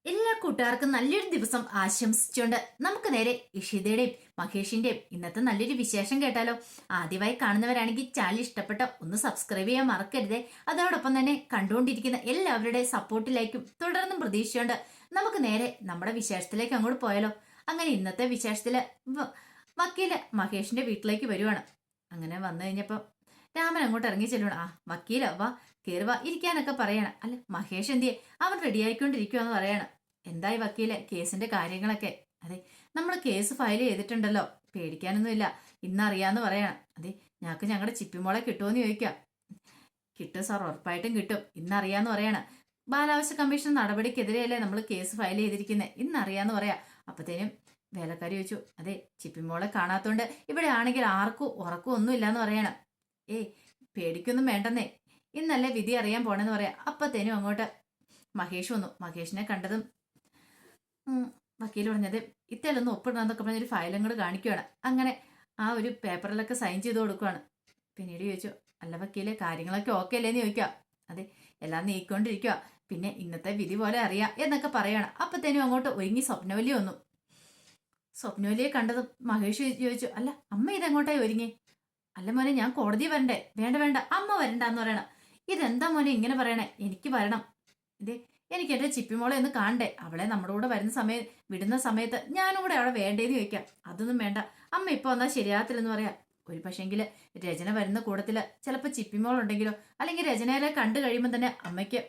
എല്ലാ കൂട്ടുകാർക്കും നല്ലൊരു ദിവസം ആശംസിച്ചുകൊണ്ട് നമുക്ക് നേരെ ഇഷിതയുടെയും മഹേഷിന്റെയും ഇന്നത്തെ നല്ലൊരു വിശേഷം കേട്ടാലോ. ആദ്യമായി കാണുന്നവരാണെങ്കിൽ ചാനൽ ഇഷ്ടപ്പെട്ട ഒന്ന് സബ്സ്ക്രൈബ് ചെയ്യാൻ മറക്കരുതേ. അതോടൊപ്പം തന്നെ കണ്ടുകൊണ്ടിരിക്കുന്ന എല്ലാവരുടെ സപ്പോർട്ടിലേക്കും തുടർന്നും പ്രതീക്ഷിച്ചുകൊണ്ട് നമുക്ക് നേരെ നമ്മുടെ വിശേഷത്തിലേക്ക് അങ്ങോട്ട് പോയാലോ. അങ്ങനെ ഇന്നത്തെ വിശേഷത്തില് വക്കീല് മഹേഷിന്റെ വീട്ടിലേക്ക് വരുവാണ്. അങ്ങനെ വന്നു കഴിഞ്ഞപ്പം രാമൻ അങ്ങോട്ട് ഇറങ്ങി ചെല്ലണം. വക്കീല വാ, കേറി വാ, ഇരിക്കാനൊക്കെ പറയണം. അല്ല മഹേഷ് എന്തിയെ, അവൻ റെഡി ആയിക്കൊണ്ടിരിക്കുവാന്ന് പറയണം. എന്തായി വക്കീലെ കേസിന്റെ കാര്യങ്ങളൊക്കെ? അതെ, നമ്മൾ കേസ് ഫയൽ ചെയ്തിട്ടുണ്ടല്ലോ, പേടിക്കാനൊന്നുമില്ല, ഇന്നറിയാന്ന് പറയണം. അതെ, ഞങ്ങൾക്ക് ഞങ്ങളുടെ ചിപ്പിമോളെ കിട്ടുമോന്ന് ചോദിക്കാം. കിട്ടും സാർ, ഉറപ്പായിട്ടും കിട്ടും, ഇന്നറിയാന്ന് പറയണം. ബാലാവകാശ കമ്മീഷൻ നടപടിക്കെതിരെയല്ലേ നമ്മൾ കേസ് ഫയൽ ചെയ്തിരിക്കുന്നത്, ഇന്നറിയാന്ന് പറയാം. അപ്പത്തേനും വേലക്കാരി ചോദിച്ചു, അതെ ചിപ്പിമോളെ കാണാത്തോണ്ട് ഇവിടെ ആണെങ്കിൽ ആർക്കും ഉറക്കും ഒന്നും ഇല്ലാന്ന് പറയണം. ഏയ് പേടിക്കൊന്നും വേണ്ടെന്നേ, ഇന്നല്ലേ വിധി അറിയാൻ പോണെന്ന് പറയാം. അപ്പത്തേനും അങ്ങോട്ട് മഹേഷ് വന്നു. മഹേഷിനെ കണ്ടതും വക്കീൽ പറഞ്ഞത് ഇത്തേലൊന്നും ഒപ്പിടണമെന്നൊക്കെ പറഞ്ഞൊരു ഫയലും കൂടെ കാണിക്കുകയാണ്. അങ്ങനെ ആ ഒരു പേപ്പറിലൊക്കെ സൈൻ ചെയ്ത് കൊടുക്കുകയാണ്. പിന്നീട് ചോദിച്ചു, അല്ല വക്കീലെ കാര്യങ്ങളൊക്കെ ഓക്കെ അല്ലേന്ന് ചോദിക്കാം. അതെ, എല്ലാം നീക്കൊണ്ടിരിക്കുക, പിന്നെ ഇന്നത്തെ വിധി പോലെ അറിയാം എന്നൊക്കെ പറയാണ്. അപ്പത്തേനും അങ്ങോട്ട് ഒരുങ്ങി സ്വപ്നവലി വന്നു. സ്വപ്നവലിയെ കണ്ടതും മഹേഷ് ചോദിച്ചു, അല്ല അമ്മ ഇതെങ്ങോട്ടായി ഒരുങ്ങി? അല്ല മോനെ, ഞാൻ കോടതി വരണ്ടേ? വേണ്ട വേണ്ട, അമ്മ വരണ്ടെന്ന് പറയണം. ഇതെന്താ മോനെ ഇങ്ങനെ പറയണേ? എനിക്ക് വരണം. ഇതേ, എനിക്ക് എന്റെ ചിപ്പിമോളെ ഒന്ന് കാണണ്ടേ? അവളെ നമ്മുടെ കൂടെ വിടുന്ന സമയത്ത് ഞാനും കൂടെ അവിടെ വേണ്ടേന്ന് ചോദിക്കാം. അതൊന്നും വേണ്ട, അമ്മ ഇപ്പൊ വന്നാൽ ശരിയാകത്തില്ലെന്ന് പറയാം. ഒരു പക്ഷെങ്കില് രചന വരുന്ന കൂടത്തില് ചിലപ്പോ ചിപ്പിമോൾ ഉണ്ടെങ്കിലോ, അല്ലെങ്കിൽ രചനയിലെ കണ്ടു കഴിയുമ്പോൾ തന്നെ അമ്മയ്ക്ക്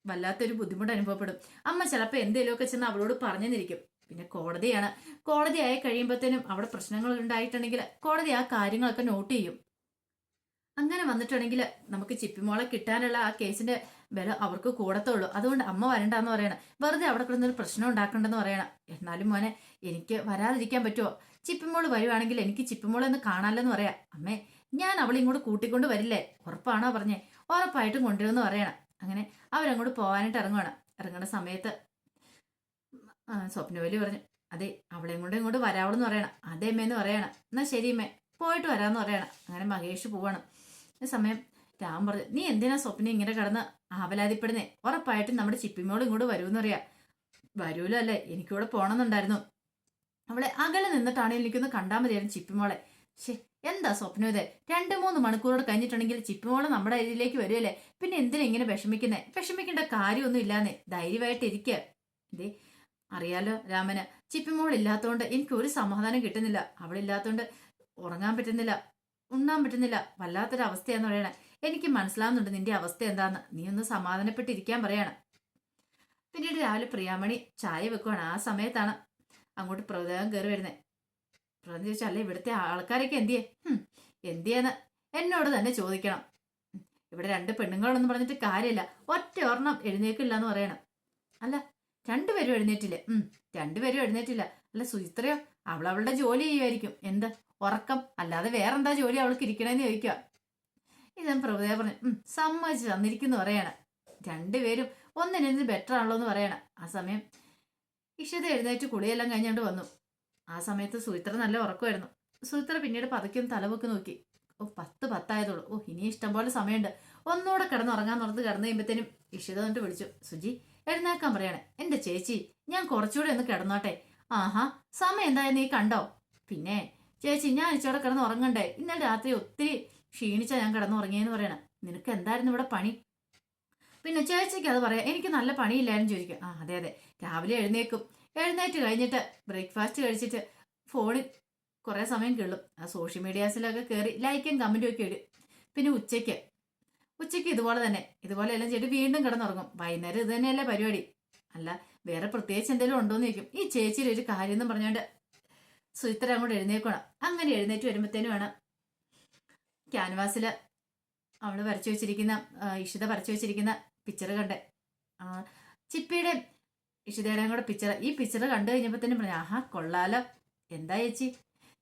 വല്ലാത്തൊരു ബുദ്ധിമുട്ട് അനുഭവപ്പെടും. അമ്മ ചിലപ്പോ എന്തേലുമൊക്കെ ചെന്ന് അവളോട് പറഞ്ഞെന്നിരിക്കും. പിന്നെ കോടതിയാണ്, കോടതി ആയി കഴിയുമ്പോഴത്തേനും അവിടെ പ്രശ്നങ്ങൾ ഉണ്ടായിട്ടുണ്ടെങ്കിൽ കോടതി ആ കാര്യങ്ങളൊക്കെ നോട്ട് ചെയ്യും. അങ്ങനെ വന്നിട്ടുണ്ടെങ്കിൽ നമുക്ക് ചിപ്പിമോളെ കിട്ടാനുള്ള ആ കേസിന്റെ വില അവർക്ക് കൂടത്തുള്ളൂ. അതുകൊണ്ട് അമ്മ വരണ്ടെന്ന് പറയണം. വെറുതെ അവിടെ കിടന്നൊരു പ്രശ്നം ഉണ്ടാക്കണ്ടെന്ന് പറയണം. എന്നാലും മോനെ, എനിക്ക് വരാതിരിക്കാൻ പറ്റുമോ? ചിപ്പിമോള് വരുവാണെങ്കിൽ എനിക്ക് ചിപ്പിമോളെ ഒന്ന് കാണാമല്ലെന്ന് പറയാം. അമ്മേ, ഞാൻ അവളെ ഇങ്ങോട്ട് കൂട്ടിക്കൊണ്ട് വരില്ലേ? ഉറപ്പാണോ പറഞ്ഞേ? ഉറപ്പായിട്ടും കൊണ്ടുവരുമെന്ന് പറയണം. അങ്ങനെ അവരങ്ങോട്ട് പോകാനായിട്ട് ഇറങ്ങുന്ന സമയത്ത് സ്വപ്നവലി പറഞ്ഞു, അതെ അവളെയും കൊണ്ട് ഇങ്ങോട്ട് വരാവളെന്ന് പറയണം. അതേ അമ്മേന്ന് പറയണം. എന്നാ ശരി അമ്മേ, പോയിട്ട് വരാമെന്ന് പറയണം. അങ്ങനെ മഹേഷ് പോവാണ്. ഈ സമയം രാം പറഞ്ഞു, നീ എന്തിനാ സ്വപ്നം ഇങ്ങനെ കിടന്ന് ആവലാതിപ്പെടുന്നേ? ഉറപ്പായിട്ടും നമ്മുടെ ചിപ്പിമോളും ഇങ്ങോട്ട് വരുമെന്ന് പറയാ. വരൂലോ അല്ലേ, എനിക്കിവിടെ പോണമെന്നുണ്ടായിരുന്നു. അവളെ അകലെ നിന്നിട്ടാണെങ്കിൽ എനിക്കൊന്ന് കണ്ടാൽ മതിയായിരുന്നു ചിപ്പിമോളെ. ശേ, എന്താ സ്വപ്നം ഇത്? 2-3 മണിക്കൂറോട് കഴിഞ്ഞിട്ടുണ്ടെങ്കിൽ ചിപ്പിമോളെ നമ്മുടെ ഇതിലേക്ക് വരുമല്ലേ? പിന്നെ എന്തിനാ ഇങ്ങനെ വിഷമിക്കുന്നേ? വിഷമിക്കേണ്ട കാര്യമൊന്നും ഇല്ലാന്നേ, ധൈര്യമായിട്ട് ഇരിക്കുക. ഇതേ, അറിയാലോ രാമന്, ചിപ്പിമോൾ ഇല്ലാത്തോണ്ട് എനിക്ക് ഒരു സമാധാനം കിട്ടുന്നില്ല. അവളില്ലാത്തോണ്ട് ഉറങ്ങാൻ പറ്റുന്നില്ല, ഉണ്ണാൻ പറ്റുന്നില്ല, വല്ലാത്തൊരു അവസ്ഥയാന്ന് പറയണേ. എനിക്ക് മനസ്സിലാവുന്നുണ്ട് നിന്റെ അവസ്ഥ എന്താന്ന്. നീ ഒന്ന് സമാധാനപ്പെട്ടിരിക്കാൻ പറയാണ്. പിന്നീട് രാവിലെ പ്രിയാമണി ചായ വെക്കുവാണ്. ആ സമയത്താണ് അങ്ങോട്ട് പ്രതാപം കയറി വരുന്നത്. പ്രതാപം ചോദിച്ചാൽ, അല്ലേ ഇവിടുത്തെ ആൾക്കാരൊക്കെ എന്തിയെ? എന്തിയെന്ന് എന്നോട് തന്നെ ചോദിക്കണം. ഇവിടെ 2 പെണ്ണുങ്ങളൊന്നും പറഞ്ഞിട്ട് കാര്യമില്ല, ഒറ്റ ഒരെണ്ണം എഴുന്നേക്കില്ല എന്ന് പറയണം. അല്ല, 2 പേരും എഴുന്നേറ്റില്ലേ? 2 പേരും എഴുന്നേറ്റില്ല. അല്ല സുചിത്രയോ? അവളുടെ ജോലി ചെയ്യുമായിരിക്കും. എന്ത് ഉറക്കം അല്ലാതെ വേറെന്താ ജോലി അവൾക്ക് ഇരിക്കണേന്ന് ചോദിക്കുക. ഇതും പ്രഭുദേവ പറഞ്ഞു, സമ്മതിച്ച് തന്നിരിക്കുന്നു പറയാണ്. 2 പേരും ഒന്നിനൊന്ന് ബെറ്റർ ആണല്ലോ എന്ന് പറയണം. ആ സമയം ഇഷിത എഴുന്നേറ്റ് കുളിയെല്ലാം കഴിഞ്ഞുകൊണ്ട് വന്നു. ആ സമയത്ത് സുചിത്ര നല്ല ഉറക്കമായിരുന്നു. സുചിത്ര പിന്നീട് പതുക്കെ തലവൊക്കെ നോക്കി. 10 ആയതുള്ളൂ. ഇനി ഇഷ്ടംപോലെ സമയമുണ്ട്. ഒന്നുകൂടെ കിടന്നുറങ്ങാൻ തുറന്ന് കിടന്നു കഴിയുമ്പോഴത്തേനും ഇഷിത എന്നിട്ട് വിളിച്ചു, സുജി എഴുന്നേക്കാൻ പറയാണ്. എന്റെ ചേച്ചി, ഞാൻ കുറച്ചുകൂടെ ഒന്ന് കിടന്നോട്ടെ. ആഹാ, സമയം എന്തായാലും നീ കണ്ടോ? പിന്നെ ചേച്ചി, ഞാൻ ഇച്ചോടെ കിടന്ന് ഉറങ്ങണ്ടേ? ഇന്നലെ രാത്രി ഒത്തിരി ക്ഷീണിച്ചാ ഞാൻ കിടന്നുറങ്ങിയെന്ന് പറയണം. നിനക്ക് എന്തായിരുന്നു ഇവിടെ പണി? പിന്നെ ചേച്ചിക്ക് അത് പറയാം, എനിക്ക് നല്ല പണിയില്ലായിരുന്നു ചോദിക്കും. അതെ അതെ, രാവിലെ എഴുന്നേറ്റ് കഴിഞ്ഞിട്ട് ബ്രേക്ക്ഫാസ്റ്റ് കഴിച്ചിട്ട് ഫോണിൽ കുറെ സമയം കിള്ളും. ആ സോഷ്യൽ മീഡിയാസിലൊക്കെ കയറി ലൈക്കും കമന്റും ഒക്കെ ഇടും. പിന്നെ ഉച്ചയ്ക്ക് ഇതുപോലെ എല്ലാം ചെയ്തിട്ട് വീണ്ടും കിടന്നുറങ്ങും. വൈകുന്നേരം ഇത് തന്നെയല്ലേ പരിപാടി. അല്ല, വേറെ പ്രത്യേകിച്ച് എന്തെങ്കിലും ഉണ്ടോന്ന് ചോദിക്കും. ഈ ചേച്ചിയുടെ ഒരു കാര്യം എന്ന് പറഞ്ഞുകൊണ്ട് സുചിത്ര അങ്ങോട്ട് എഴുന്നേക്കണം. അങ്ങനെ എഴുന്നേറ്റ് വരുമ്പോഴത്തേനുമാണ് ക്യാൻവാസിൽ അവള് വരച്ചു വെച്ചിരിക്കുന്ന ഇഷിത വരച്ചു വെച്ചിരിക്കുന്ന പിക്ചർ കണ്ടേ. ചിപ്പിയുടെ ഇഷിതയുടെയും കൂടെ പിക്ചർ. ഈ പിക്ചർ കണ്ടു കഴിഞ്ഞപ്പോഴത്തേനും പറഞ്ഞു, ആഹാ കൊള്ളാലോ. എന്താ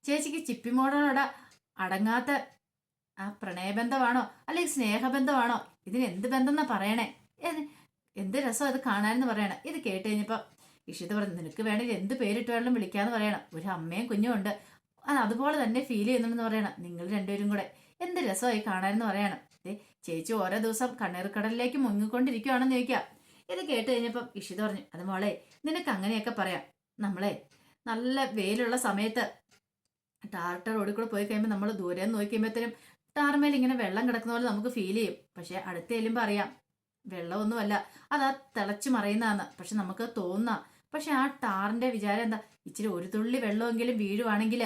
ചേച്ചിക്ക് ചിപ്പിമോളോട് അടങ്ങാത്ത ആ പ്രണയബന്ധമാണോ അല്ലെങ്കിൽ സ്നേഹബന്ധമാണോ? ഇതിന് എന്ത് ബന്ധം എന്നാ പറയണേ? എന്ത് രസം അത് കാണാനെന്ന് പറയണം. ഇത് കേട്ട് കഴിഞ്ഞപ്പോ ഇഷിത പറഞ്ഞു, നിനക്ക് വേണമെങ്കിൽ എന്ത് പേരിട്ട് വേണമെങ്കിലും വിളിക്കാന്ന് പറയണം. ഒരു അമ്മയും കുഞ്ഞും ഉണ്ട്, അതുപോലെ തന്നെ ഫീൽ ചെയ്യുന്നുണ്ടെന്ന് പറയണം. നിങ്ങൾ 2 പേരും കൂടെ എന്ത് രസമായി കാണാനെന്ന് പറയണം. ചേച്ചി ഓരോ ദിവസം കണ്ണീർക്കടലിലേക്ക് മുങ്ങിക്കൊണ്ടിരിക്കുകയാണെന്ന് ചോദിക്കാം. ഇത് കേട്ട് കഴിഞ്ഞപ്പം ഇഷിത പറഞ്ഞു, അത് മോളെ നിനക്ക് അങ്ങനെയൊക്കെ പറയാം. നമ്മളെ നല്ല വെയിലുള്ള സമയത്ത് ടാറിട്ട റോഡിൽ കൂടെ പോയി കഴിയുമ്പോൾ നമ്മൾ ദൂരെ നോക്കി കഴിയുമ്പോഴത്തേനും ടാർമേൽ ഇങ്ങനെ വെള്ളം കിടക്കുന്ന പോലെ നമുക്ക് ഫീൽ ചെയ്യും. പക്ഷെ അടുത്ത് ചെല്ലുമ്പോൾ അറിയാം വെള്ളമൊന്നുമല്ല, അതാ തിളച്ചു മറയുന്നതാന്ന്. പക്ഷെ നമുക്ക് തോന്നാം. പക്ഷെ ആ ടാറിന്റെ വിചാരം എന്താ, ഇച്ചിരി ഒരു തുള്ളി വെള്ളമെങ്കിലും വീഴുവാണെങ്കിൽ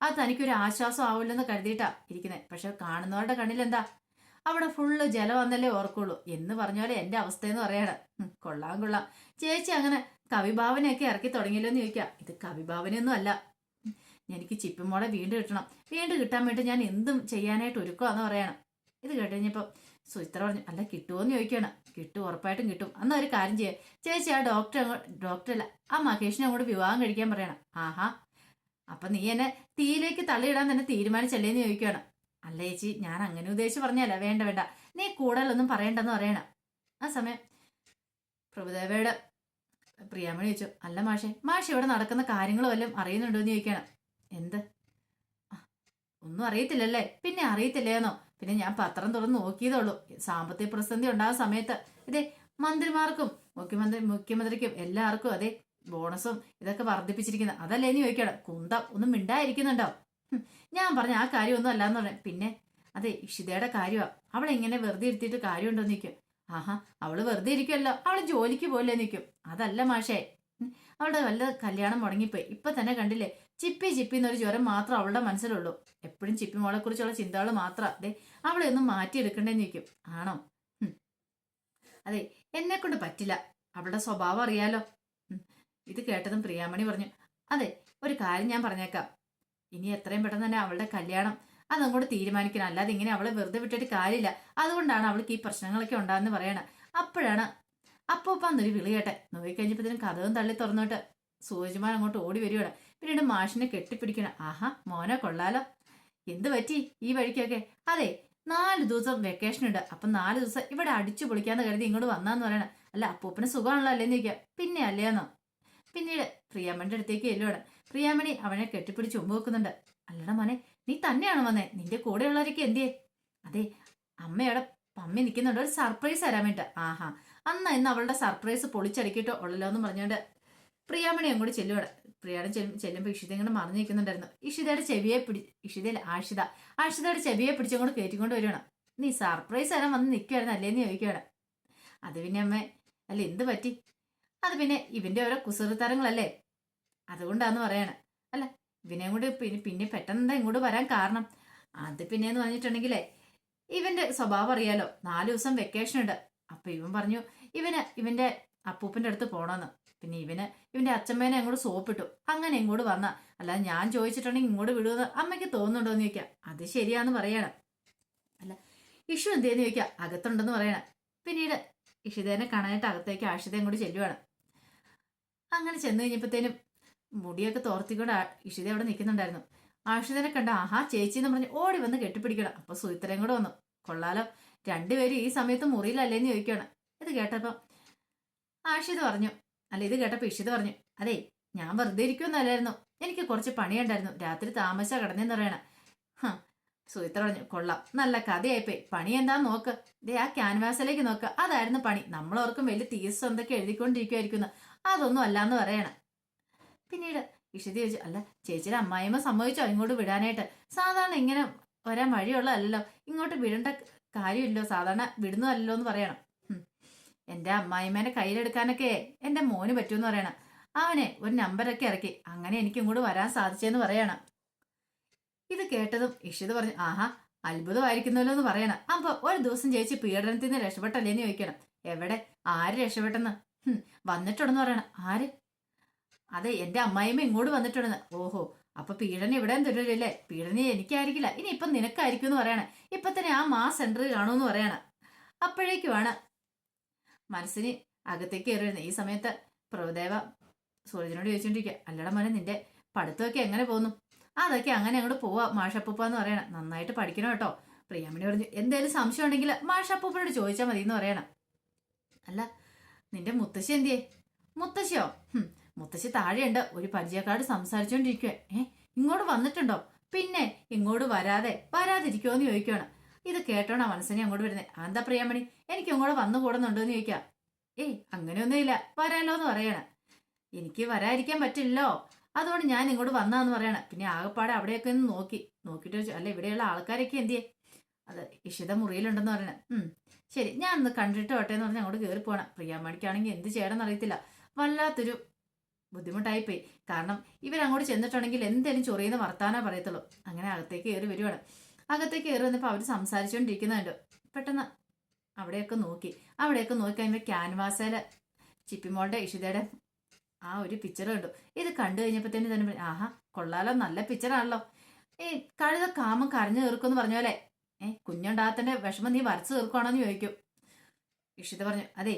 അത് തനിക്കൊരു ആശ്വാസം ആവില്ലെന്ന് കരുതിയിട്ടാ ഇരിക്കുന്നത്. പക്ഷെ കാണുന്നവരുടെ കണ്ണിലെന്താ, അവിടെ ഫുള്ള് ജലം വന്നല്ലേ ഓർക്കുള്ളൂ എന്ന് പറഞ്ഞ പോലെ എന്റെ അവസ്ഥയെന്ന് പറയാണ്. കൊള്ളാം കൊള്ളാം, ചേച്ചി അങ്ങനെ കവിഭാവനയൊക്കെ ഇറക്കി തുടങ്ങിയല്ലോ എന്ന് ചോദിക്കാം. ഇത് കവിഭാവനയൊന്നും അല്ല, എനിക്ക് ചിപ്പിമോളെ വീണ്ടും കിട്ടണം. വീണ്ടും കിട്ടാൻ വേണ്ടി ഞാൻ എന്തും ചെയ്യാനായിട്ട് ഒരുക്കുവാന്ന് പറയണം. ഇത് കേട്ടുകഴിഞ്ഞപ്പോൾ സുചിത്ര പറഞ്ഞു, അല്ല കിട്ടുമോന്ന് ചോദിക്കണം. കിട്ടും, ഉറപ്പായിട്ടും കിട്ടും. അന്ന് ഒരു കാര്യം ചെയ്യാം, ചേച്ചി ആ ഡോക്ടറല്ല ആ മഹേഷിനെ അങ്ങോട്ട് വിവാഹം കഴിക്കാൻ പറയണം. ആഹാ, അപ്പൊ നീ എന്നെ തീയിലേക്ക് തള്ളിയിടാൻ തന്നെ തീരുമാനിച്ചല്ലേന്ന് ചോദിക്കുകയാണ്. അല്ല ചേച്ചി, ഞാൻ അങ്ങനെ ഉദ്ദേശിച്ച് പറഞ്ഞല്ല. വേണ്ട വേണ്ട, നീ കൂടുതലൊന്നും പറയണ്ടെന്ന് പറയണം. ആ സമയം പ്രഭുദേവയുടെ പ്രിയാമണി ചോദിച്ചു, അല്ല മാഷെ ഇവിടെ നടക്കുന്ന കാര്യങ്ങൾ വല്ലതും അറിയുന്നുണ്ടോ എന്ന് ചോദിക്കണം. എന്ത്, ഒന്നും അറിയത്തില്ലല്ലേ? പിന്നെ അറിയത്തില്ലേന്നോ? പിന്നെ ഞാൻ പത്രം തുറന്ന് നോക്കിയതുള്ളൂ. സാമ്പത്തിക പ്രതിസന്ധി ഉണ്ടാകുന്ന സമയത്ത് ഇതേ മന്ത്രിമാർക്കും മുഖ്യമന്ത്രിക്കും എല്ലാവർക്കും അതേ ബോണസും ഇതൊക്കെ വർദ്ധിപ്പിച്ചിരിക്കുന്നത് അതല്ലേ എന്ന് ചോദിക്കണം. കുന്തം ഒന്നും മിണ്ടായിരിക്കുന്നുണ്ടോ? ഞാൻ പറഞ്ഞ ആ കാര്യമൊന്നും അല്ലാന്ന് പറഞ്ഞു. പിന്നെ അതെ ഇഷിതയുടെ കാര്യമാണ്, അവളെ ഇങ്ങനെ വെറുതെ ഇരുത്തിയിട്ട് കാര്യമുണ്ടോ നിൽക്കും. ആഹാ, അവള് വെറുതെ ഇരിക്കുമല്ലോ, അവള് ജോലിക്ക് പോലെ നിൽക്കും. അതല്ല മാഷേ, അവളുടെ വല്ല കല്യാണം മുടങ്ങിപ്പോയി. ഇപ്പൊ തന്നെ കണ്ടില്ലേ, ചിപ്പി എന്നൊരു ജ്വരം മാത്രം അവളുടെ മനസ്സിലുള്ളൂ. എപ്പോഴും ചിപ്പി മോളെ കുറിച്ചുള്ള ചിന്തകൾ മാത്രം. അതെ, അവളെ ഒന്നും മാറ്റിയെടുക്കണ്ടേന്ന് നിൽക്കും. ആണോ? അതെ, എന്നെ കൊണ്ട് പറ്റില്ല, അവളുടെ സ്വഭാവം അറിയാലോ. ഇത് കേട്ടതും പ്രിയാമണി പറഞ്ഞു, അതെ ഒരു കാര്യം ഞാൻ പറഞ്ഞേക്കാം, ഇനി എത്രയും പെട്ടെന്ന് തന്നെ അവളുടെ കല്യാണം അതങ്ങോട്ട് തീരുമാനിക്കണം. അല്ലാതെ ഇങ്ങനെ അവളെ വെറുതെ വിട്ടിട്ട് കാര്യമില്ല. അതുകൊണ്ടാണ് അവൾക്ക് ഈ പ്രശ്നങ്ങളൊക്കെ ഉണ്ടാകുന്ന പറയണ. അപ്പോഴാണ് അപ്പൂപ്പാന്നൊരു വിളി കേട്ടെ. നോക്കിക്കഴിഞ്ഞപ്പോഴത്തേനും കഥവും തള്ളി തുറന്നോട്ട് സൂരജ്മാൻ അങ്ങോട്ട് ഓടി വരുവാണ്. പിന്നീട് മാഷിനെ കെട്ടിപ്പിടിക്കണം. ആഹാ, മോനെ കൊള്ളാലോ, എന്ത് പറ്റി ഈ വഴിക്കൊക്കെ? അതെ, 4 ദിവസം വെക്കേഷൻ ഉണ്ട്, അപ്പൊ 4 ദിവസം ഇവിടെ അടിച്ചു പൊളിക്കാന്ന് കരുതി ഇങ്ങോട്ട് വന്നാന്ന് പറയണം. അല്ല അപ്പൂപ്പന് സുഖമാണല്ലോ അല്ലേന്ന് ചോദിക്കാം. പിന്നെ അല്ലേന്നോ? പിന്നീട് പ്രിയാമണിന്റെ അടുത്തേക്ക് ചെല്ലുവാണ്. പ്രിയാമണി അവനെ കെട്ടിപ്പിടിച്ച് ഉമ്പ് വെക്കുന്നുണ്ട്. അല്ലടാ മോനെ, നീ തന്നെയാണോ വന്നേ? നിന്റെ കൂടെയുള്ളവരൊക്കെ എന്തിയേ? അതെ, അമ്മയുടെ പമ്മി നിൽക്കുന്നുണ്ട്, ഒരു സർപ്രൈസ് തരാൻ വേണ്ടി. ആഹാ, അന്ന് ഇന്ന് അവളുടെ സർപ്രൈസ് പൊളിച്ചടുക്കിട്ടോ ഉള്ളല്ലോ എന്ന് പറഞ്ഞുകൊണ്ട് പ്രിയാമണി അങ്ങോട്ട് ചെല്ലുവാണ്. പ്രിയാടെ ചെല്ലുമ്പോൾ ഇഷിത ഇങ്ങനെ മറിഞ്ഞു നിൽക്കുന്നുണ്ടായിരുന്നു. ഇഷിതയുടെ ചെവിയെ ഇഷിതയിൽ ആഷിതയുടെ ചെവിയെ പിടിച്ചങ്ങോട്ട് കയറ്റിക്കൊണ്ട് വരുവാണ്. നീ സർപ്രൈസ് തരാൻ വന്ന് നിൽക്കുവായിരുന്നു അല്ലേന്ന് ചോദിക്കുവാണ്. അത് പിന്നെ അമ്മ, അല്ല എന്ത് പറ്റി? അത് പിന്നെ ഇവന്റെ ഓരോ കുസൃതരങ്ങളല്ലേ, അതുകൊണ്ടാന്ന് പറയാണ്. അല്ല ഇവനെ കൊണ്ട് പിന്നെ പെട്ടെന്ന് ഇങ്ങോട്ട് വരാൻ കാരണം? അത് പിന്നെന്ന് പറഞ്ഞിട്ടുണ്ടെങ്കിലേ ഇവന്റെ സ്വഭാവം അറിയാലോ. 4 ദിവസം വെക്കേഷൻ ഉണ്ട്. അപ്പൊ ഇവൻ പറഞ്ഞു ഇവന്റെ അപ്പൂപ്പന്റെ അടുത്ത് പോണമെന്ന്. പിന്നെ ഇവന്റെ അച്ഛമ്മേനെ അങ്ങോട്ട് സോപ്പിട്ടു. അങ്ങനെ ഇങ്ങോട്ട് വന്ന, അല്ലാതെ ഞാൻ ചോദിച്ചിട്ടുണ്ടെങ്കിൽ ഇങ്ങോട്ട് വിടുമെന്ന് അമ്മയ്ക്ക് തോന്നുന്നുണ്ടോ എന്ന് ചോദിക്കാം. അത് ശരിയാന്ന് പറയണം. അല്ല ഇഷു എന്തേന്ന് ചോദിക്കാം. അകത്തുണ്ടെന്ന് പറയണം. പിന്നീട് ഇഷിതേനെ കാണാനായിട്ട് അകത്തേക്ക് ആഷിതയും കൂടി ചെല്ലുവാണ്. അങ്ങനെ ചെന്ന് കഴിഞ്ഞപ്പോഴത്തേനും മുടിയൊക്കെ തോർത്തിക്കൊണ്ട് ഇഷിത അവിടെ നിൽക്കുന്നുണ്ടായിരുന്നു. ആഷിതനെ കണ്ട ആഹാ ചേച്ചി എന്ന് പറഞ്ഞ് ഓടി വന്ന് കെട്ടിപ്പിടിക്കണം. അപ്പൊ സുഹിത്രയും കൂടെ വന്നു. കൊള്ളാലോ, രണ്ടുപേരും ഈ സമയത്ത് മുറിയിലല്ലേന്ന് ചോദിക്കുകയാണ്. ഇത് കേട്ടപ്പം ആഷിത പറഞ്ഞു, അല്ല ഇത് കേട്ടപ്പോ ഇഷിത പറഞ്ഞു, അതെ ഞാൻ വെറുതെ ഇരിക്കുമെന്നല്ലായിരുന്നു, എനിക്ക് കുറച്ച് പണിയുണ്ടായിരുന്നു, രാത്രി താമസ കിടന്നെന്ന് പറയണ. സുഹിത്ര പറഞ്ഞു, കൊള്ളാം, നല്ല കഥയായിപ്പോയി. പണി എന്താന്ന് നോക്ക്, ദേ ആ ക്യാൻവാസിലേക്ക് നോക്ക്, അതായിരുന്നു പണി. നമ്മളോർക്കും വലിയ തീസ് എന്തൊക്കെ എഴുതിക്കൊണ്ടിരിക്കുമായിരിക്കുന്നു, അതൊന്നും അല്ലാന്ന് പറയണം. പിന്നീട് ഇഷിത ചോദിച്ചു, അല്ല ചേച്ചിയുടെ അമ്മായിമ്മ സമ്മതിച്ചോ ഇങ്ങോട്ട് വിടാനായിട്ട്? സാധാരണ ഇങ്ങനെ വരാൻ വഴിയുള്ളതല്ലോ, ഇങ്ങോട്ട് വിടേണ്ട കാര്യമില്ലോ, സാധാരണ വിടുന്നതല്ലോ എന്ന് പറയണം. എന്റെ അമ്മായിമ്മേനെ കയ്യിലെടുക്കാനൊക്കെ എന്റെ മോന് പറ്റൂന്ന് പറയണം. അവനെ ഒരു നമ്പരൊക്കെ ഇറക്കി, അങ്ങനെ എനിക്ക് ഇങ്ങോട്ട് വരാൻ സാധിച്ചെന്ന് പറയണം. ഇത് കേട്ടതും ഇഷിത പറഞ്ഞു, ആഹാ അത്ഭുതമായിരിക്കുന്നല്ലോ എന്ന് പറയണം. അപ്പൊ ഒരു ദിവസം ചേച്ചി പീഡനത്തിൽ നിന്ന് രക്ഷപ്പെട്ടല്ലേന്ന് ചോദിക്കണം. എവിടെ, ആര് രക്ഷപ്പെട്ടെന്ന്? വന്നിട്ടുണ്ടെന്ന് പറയണം. ആര്? അതെ എന്റെ അമ്മായിമ്മ ഇങ്ങോട്ട് വന്നിട്ടുണ്ടെന്ന്. ഓഹോ, അപ്പൊ പീഡന ഇവിടെ തരൂല്ലേ? പീഡന എനിക്കായിരിക്കില്ല, ഇനി ഇപ്പൊ നിനക്കായിരിക്കും എന്ന് പറയണേ. ഇപ്പൊ തന്നെ ആ മാസ് സെന്ററിൽ കാണുമെന്ന് പറയണം. അപ്പോഴേക്കുമാണ് മനസ്സിന് അകത്തേക്ക് കയറിയിരുന്നത്. ഈ സമയത്ത് പ്രഭുദേവ സൂരജിനോട് ചോദിച്ചോണ്ടിരിക്കുക, അല്ലട മോനെ നിന്റെ പഠിത്തമൊക്കെ എങ്ങനെ പോകുന്നു? അതൊക്കെ അങ്ങനെ അങ്ങോട്ട് പോവാ മാഷപ്പൂപ്പാന്ന് പറയണം. നന്നായിട്ട് പഠിക്കണം കേട്ടോ. പ്രിയാമണി പറഞ്ഞു, എന്തേലും സംശയം ഉണ്ടെങ്കിൽ മാഷപ്പൂപ്പനോട് ചോദിച്ചാൽ മതി എന്ന് പറയണം. അല്ല നിന്റെ മുത്തശ്ശി എന്തിയേ? മുത്തശ്ശിയോ? മുത്തശ്ശി താഴെയുണ്ട്, ഒരു പരിചയക്കാട് സംസാരിച്ചോണ്ടിരിക്കുവേ. ഇങ്ങോട്ട് വന്നിട്ടുണ്ടോ? പിന്നെ ഇങ്ങോട്ട് വരാതിരിക്കുമോ എന്ന് ചോദിക്കുകയാണ്. ഇത് കേട്ടോണ മനസ്സിനെ അങ്ങോട്ട് വരുന്നത്. എന്താ പ്രിയാമണി, എനിക്ക് ഇങ്ങോട്ട് വന്നു കൂടുന്നുണ്ടോ എന്ന് ചോദിക്കാം. അങ്ങനെയൊന്നുമില്ല, വരാലോ എന്ന് പറയണ. എനിക്ക് വരാതിരിക്കാൻ പറ്റില്ലല്ലോ, അതുകൊണ്ട് ഞാൻ ഇങ്ങോട്ട് വന്നാന്ന് പറയണ. പിന്നെ ആകെപ്പാടെ അവിടെയൊക്കെ ഒന്ന് നോക്കിയിട്ട് ചോദിച്ചു, അല്ല ഇവിടെയുള്ള ആൾക്കാരൊക്കെ എന്തിയെ? അത് ഇഷിത മുറിയിലുണ്ടെന്ന് പറയണ. ശരി, ഞാൻ ഒന്ന് കണ്ടിട്ട് വട്ടെ എന്ന് പറഞ്ഞ് അങ്ങോട്ട് കയറി പോകണം. പ്രിയാമ്മണിക്കാണെങ്കിൽ എന്ത് ചെയ്യണമെന്ന് അറിയത്തില്ല. വല്ലാത്തൊരു ബുദ്ധിമുട്ടായിപ്പോയി. കാരണം ഇവരങ്ങോട്ട് ചെന്നിട്ടുണ്ടെങ്കിൽ എന്തേലും ചൊറിയുന്ന വർത്താനേ പറയത്തുള്ളൂ. അങ്ങനെ അകത്തേക്ക് കയറി വരുവാണ്. അകത്തേക്ക് കയറി വന്നപ്പോൾ അവർ സംസാരിച്ചുകൊണ്ടിരിക്കുന്നുണ്ട്. പെട്ടെന്ന് അവിടെയൊക്കെ നോക്കി കഴിയുമ്പോൾ ക്യാൻവാസേല് ചിപ്പിമോളുടെ ഇഷിതയുടെ ആ ഒരു പിക്ചർ കണ്ടു. ഇത് കണ്ടു കഴിഞ്ഞപ്പോഴത്തേനും തന്നെ ആഹാ, കൊള്ളാലോ, നല്ല പിക്ചറാണല്ലോ. കഴുത കാമം കരഞ്ഞു തീർക്കുമെന്ന് പറഞ്ഞ പോലെ കുഞ്ഞുണ്ടാകത്തിന്റെ വിഷമം നീ വരച്ചു തീർക്കുവാണോന്ന് ചോദിക്കും. ഇഷിത പറഞ്ഞു, അതെ,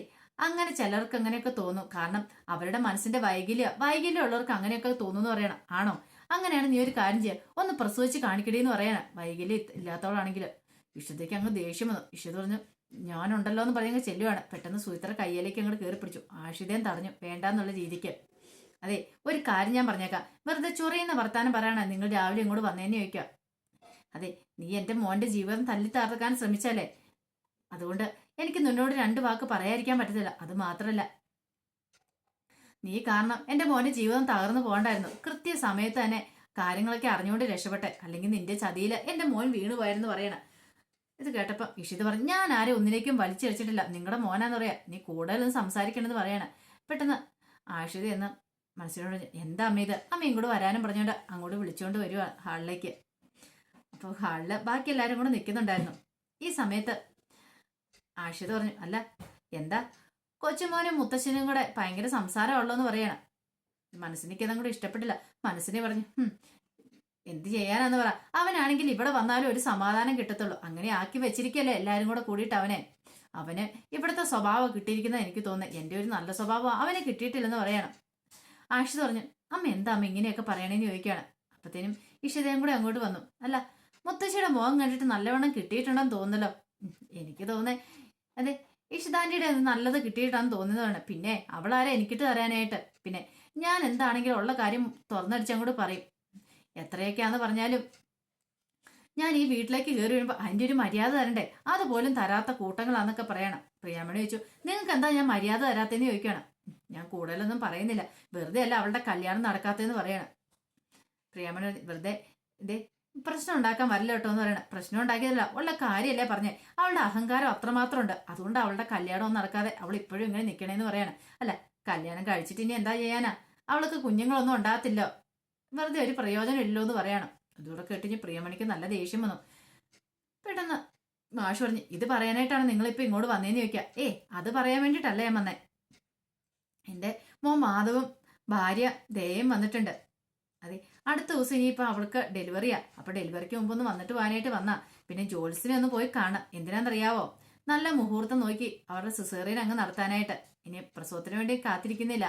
അങ്ങനെ ചിലർക്ക് അങ്ങനെയൊക്കെ തോന്നും. കാരണം അവരുടെ മനസ്സിന്റെ വൈകല്യം ഉള്ളവർക്ക് അങ്ങനെയൊക്കെ തോന്നുന്നു പറയണം. ആണോ? അങ്ങനെയാണ്, നീ ഒരു കാര്യം ചെയ്യാം, ഒന്ന് പ്രസവിച്ച് കാണിക്കടേന്ന് പറയണം. വൈകല്യം ഇല്ലാത്തവളാണെങ്കിൽ ഇഷിതയ്ക്ക് അങ്ങ് ദേഷ്യം വന്നു. ഇഷിത പറഞ്ഞു, ഞാനുണ്ടല്ലോ എന്ന് പറയുമ്പോൾ ചെല്ലുവാണ്. പെട്ടെന്ന് സുചിത്ര കയ്യിലേക്ക് അങ്ങോട്ട് കയറി പിടിച്ചു. ആഷിതയും തടഞ്ഞു, വേണ്ടാന്നുള്ള രീതിക്ക്. അതെ, ഒരു കാര്യം ഞാൻ പറഞ്ഞേക്കാം, വെറുതെ ചൊറിയുന്ന വർത്താനം പറയണ നിങ്ങൾ രാവിലെ ഇങ്ങോട്ട് വന്നേന്ന് ചോദിക്കുക. അതെ, നീ എന്റെ മോന്റെ ജീവിതം തല്ലി തകർക്കാൻ ശ്രമിച്ചാലേ, അതുകൊണ്ട് എനിക്ക് നിന്നോട് 2 വാക്ക് പറയാതിരിക്കാൻ പറ്റത്തില്ല. അത് മാത്രല്ല, നീ കാരണം എന്റെ മോന്റെ ജീവിതം തകർന്നു പോകണ്ടായിരുന്നു. കൃത്യസമയത്ത് തന്നെ കാര്യങ്ങളൊക്കെ അറിഞ്ഞുകൊണ്ട് രക്ഷപ്പെട്ടെ, അല്ലെങ്കിൽ നിന്റെ ചതിയില് എന്റെ മോൻ വീണു പോയെന്ന് പറയണം. ഇത് കേട്ടപ്പോ ഇഷിത പറഞ്ഞു, ഞാൻ ആരും ഒന്നിലേക്കും വലിച്ചടിച്ചിട്ടില്ല, നിങ്ങളുടെ മോനാന്ന് പറയാ, നീ കൂടുതലൊന്നും സംസാരിക്കണമെന്ന് പറയണ. പെട്ടെന്ന് ആഷിത എന്ന് മനസ്സിനോട്, എന്താ അമ്മ ഇത്? അമ്മ ഇങ്ങോട്ട് വരാനും പറഞ്ഞോണ്ട് അങ്ങോട്ട് വിളിച്ചോണ്ട് വരുവാ ഹാളിലേക്ക്. അപ്പോൾ ഹാളില് ബാക്കി എല്ലാവരും കൂടെ നിൽക്കുന്നുണ്ടായിരുന്നു. ഈ സമയത്ത് ആഷിത പറഞ്ഞു, അല്ല എന്താ കൊച്ചുമോനും മുത്തശ്ശനും കൂടെ ഭയങ്കര സംസാരമുള്ളൂന്ന് പറയണം. മനസ്സിനിക്കതും കൂടെ ഇഷ്ടപ്പെട്ടില്ല. മനസ്സിനെ പറഞ്ഞു, എന്ത് ചെയ്യാനാന്ന് പറ, അവനാണെങ്കിൽ ഇവിടെ വന്നാലും ഒരു സമാധാനം കിട്ടത്തുള്ളൂ. അങ്ങനെ ആക്കി വെച്ചിരിക്കല്ലേ എല്ലാരും കൂടെ കൂടിയിട്ട് അവന് ഇവിടുത്തെ സ്വഭാവം കിട്ടിയിരിക്കുന്നത് എനിക്ക് തോന്നുന്നത്. എൻ്റെ ഒരു നല്ല സ്വഭാവം അവനെ കിട്ടിയിട്ടില്ലെന്ന് പറയണം. ആഷിത പറഞ്ഞു, അമ്മ എന്താ അമ്മ ഇങ്ങനെയൊക്കെ പറയണേന്ന് ചോദിക്കുകയാണ്. അപ്പത്തേനും ഇഷിതയും കൂടെ അങ്ങോട്ട് വന്നു. അല്ല, മുത്തശ്ശിയുടെ മുഖം കണ്ടിട്ട് നല്ലവണ്ണം കിട്ടിയിട്ടുണ്ടെന്ന് തോന്നുന്നല്ലോ. എനിക്ക് തോന്നേ അതെ, ഇഷിതാന്റിയുടെ നല്ലത് കിട്ടിയിട്ടാന്ന് തോന്നുന്നതാണ്. പിന്നെ അവളാരെ എനിക്കിട്ട് തരാനായിട്ട്. പിന്നെ ഞാൻ എന്താണെങ്കിലും ഉള്ള കാര്യം തുറന്നടിച്ചങ്ങോട്ട് പറയും. എത്രയൊക്കെയാന്ന് പറഞ്ഞാലും ഞാൻ ഈ വീട്ടിലേക്ക് കയറി വരുമ്പോൾ അതിൻ്റെ ഒരു മര്യാദ തരണ്ടേ, അതുപോലും തരാത്ത കൂട്ടങ്ങളാന്നൊക്കെ പറയണം. പ്രിയാമണി ചോദിച്ചു, നിങ്ങൾക്ക് എന്താ ഞാൻ മര്യാദ തരാത്തേന്ന് ചോദിക്കണം. ഞാൻ കൂടുതലൊന്നും പറയുന്നില്ല, വെറുതെ അല്ല അവളുടെ കല്യാണം നടക്കാത്തതെന്ന് പറയണം. പ്രിയാമണി വെറുതെ ഇതേ പ്രശ്നം ഉണ്ടാക്കാൻ വരില്ല കേട്ടോ എന്ന് പറയണം. പ്രശ്നം ഉണ്ടാക്കിയതല്ല, ഉള്ള കാര്യമല്ലേ പറഞ്ഞേ. അവളുടെ അഹങ്കാരം അത്രമാത്രം ഉണ്ട്, അതുകൊണ്ട് അവളുടെ കല്യാണം നടക്കാതെ അവൾ ഇപ്പോഴും ഇങ്ങനെ നിൽക്കണേന്ന് പറയണം. അല്ല, കല്യാണം കഴിച്ചിട്ട് ഇനി എന്താ ചെയ്യാനാ, അവൾക്ക് കുഞ്ഞുങ്ങളൊന്നും ഉണ്ടാകത്തില്ലോ, വെറുതെ ഒരു പ്രയോജനം ഇല്ലോ എന്ന് പറയണം. അതുകൂടെ കേട്ടിഞ്ഞ് പ്രിയമണിക്ക് നല്ല ദേഷ്യം വന്നു. പെട്ടെന്ന് മാഷ് പറഞ്ഞു, ഇത് പറയാനായിട്ടാണ് നിങ്ങളിപ്പോൾ ഇങ്ങോട്ട് വന്നേന്ന് ചോദിക്കുക. അത് പറയാൻ വേണ്ടിയിട്ടല്ല ഞാൻ വന്നേ. എൻ്റെ മോൻ മാധവും ഭാര്യ ദയയും വന്നിട്ടുണ്ട്. അതെ, അടുത്ത ദിവസം ഇനിയിപ്പോൾ അവൾക്ക് ഡെലിവറിയാ. അപ്പോൾ ഡെലിവറിക്ക് മുമ്പൊന്ന് വന്നിട്ട് പോകാനായിട്ട് വന്നാ. പിന്നെ ജോത്സ്യനെ ഒന്ന് പോയി കാണാം. എന്തിനാണെന്നറിയാവോ? നല്ല മുഹൂർത്തം നോക്കി അവരുടെ സിസേറിയൻ അങ്ങ് നടത്താനായിട്ട്. ഇനി പ്രസവത്തിന് വേണ്ടി കാത്തിരിക്കുന്നില്ല,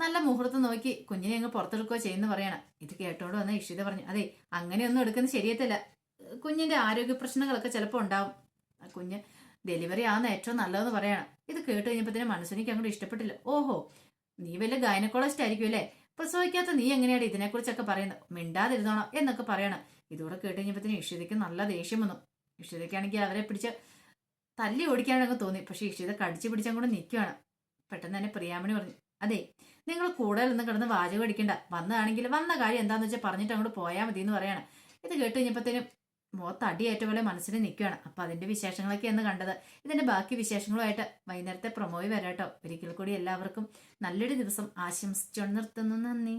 നല്ല മുഹൂർത്തം നോക്കി കുഞ്ഞിനെ അങ്ങ് പുറത്തെടുക്കുകയോ ചെയ്യുന്നു പറയണം. ഇത് കേട്ടോണ്ട് വന്ന ഇഷിത പറഞ്ഞു, അതെ, അങ്ങനെയൊന്നും എടുക്കുന്നത് ശരിയത്തില്ല. കുഞ്ഞിന്റെ ആരോഗ്യ പ്രശ്നങ്ങളൊക്കെ ചിലപ്പോൾ ഉണ്ടാവും. കുഞ്ഞ് ഡെലിവറി ആവുന്ന ഏറ്റവും നല്ലതെന്ന് പറയണം. ഇത് കേട്ട് കഴിഞ്ഞപ്പോഴത്തേനും മനസ്സിലേക്ക് അങ്ങോട്ട് ഇഷ്ടപ്പെട്ടില്ല. ഓഹോ, നീ വല്ല ഗൈനക്കോളജിസ്റ്റ് ആയിരിക്കും അല്ലേ? പ്രസവിക്കാത്ത നീ എങ്ങനെയാണ് ഇതിനെക്കുറിച്ചൊക്കെ പറയുന്നത്? മിണ്ടാതിരുന്നോണം എന്നൊക്കെ പറയണം. ഇതോടെ കേട്ട് കഴിഞ്ഞപ്പോഴത്തേനും ഇഷിതയ്ക്ക് നല്ല ദേഷ്യം വന്നു. ഇഷിതയ്ക്കാണെങ്കിൽ അവരെ പിടിച്ച് തല്ലി ഓടിക്കാനൊക്കെ തോന്നി. പക്ഷെ ഇഷിത കടിച്ചു പിടിച്ചങ്ങോട്ട് നിൽക്കുകയാണ്. പെട്ടെന്ന് തന്നെ പ്രിയാമണി പറഞ്ഞു, അതെ, നിങ്ങൾ കൂടുതലൊന്നും കിടന്ന് വാചകം അടിക്കണ്ട. വന്നതാണെങ്കിൽ വന്ന കാര്യം എന്താണെന്ന് വെച്ചാൽ പറഞ്ഞിട്ട് അങ്ങോട്ട് പോയാൽ മതി എന്ന് പറയാണ്. ഇത് കേട്ട് കഴിഞ്ഞപ്പോഴത്തേനും മുഖത്ത് അടിയേറ്റ പോലെ മനസ്സിൽ നിൽക്കുകയാണ്. അപ്പം അതിൻ്റെ വിശേഷങ്ങളൊക്കെയാണ് കണ്ടത്. ഇതിൻ്റെ ബാക്കി വിശേഷങ്ങളുമായിട്ട് വൈകുന്നേരത്തെ പ്രൊമോയിൽ വരാട്ടോ. ഒരിക്കൽ കൂടി എല്ലാവർക്കും നല്ലൊരു ദിവസം ആശംസിച്ചു നിർത്തുന്നു. നന്ദി.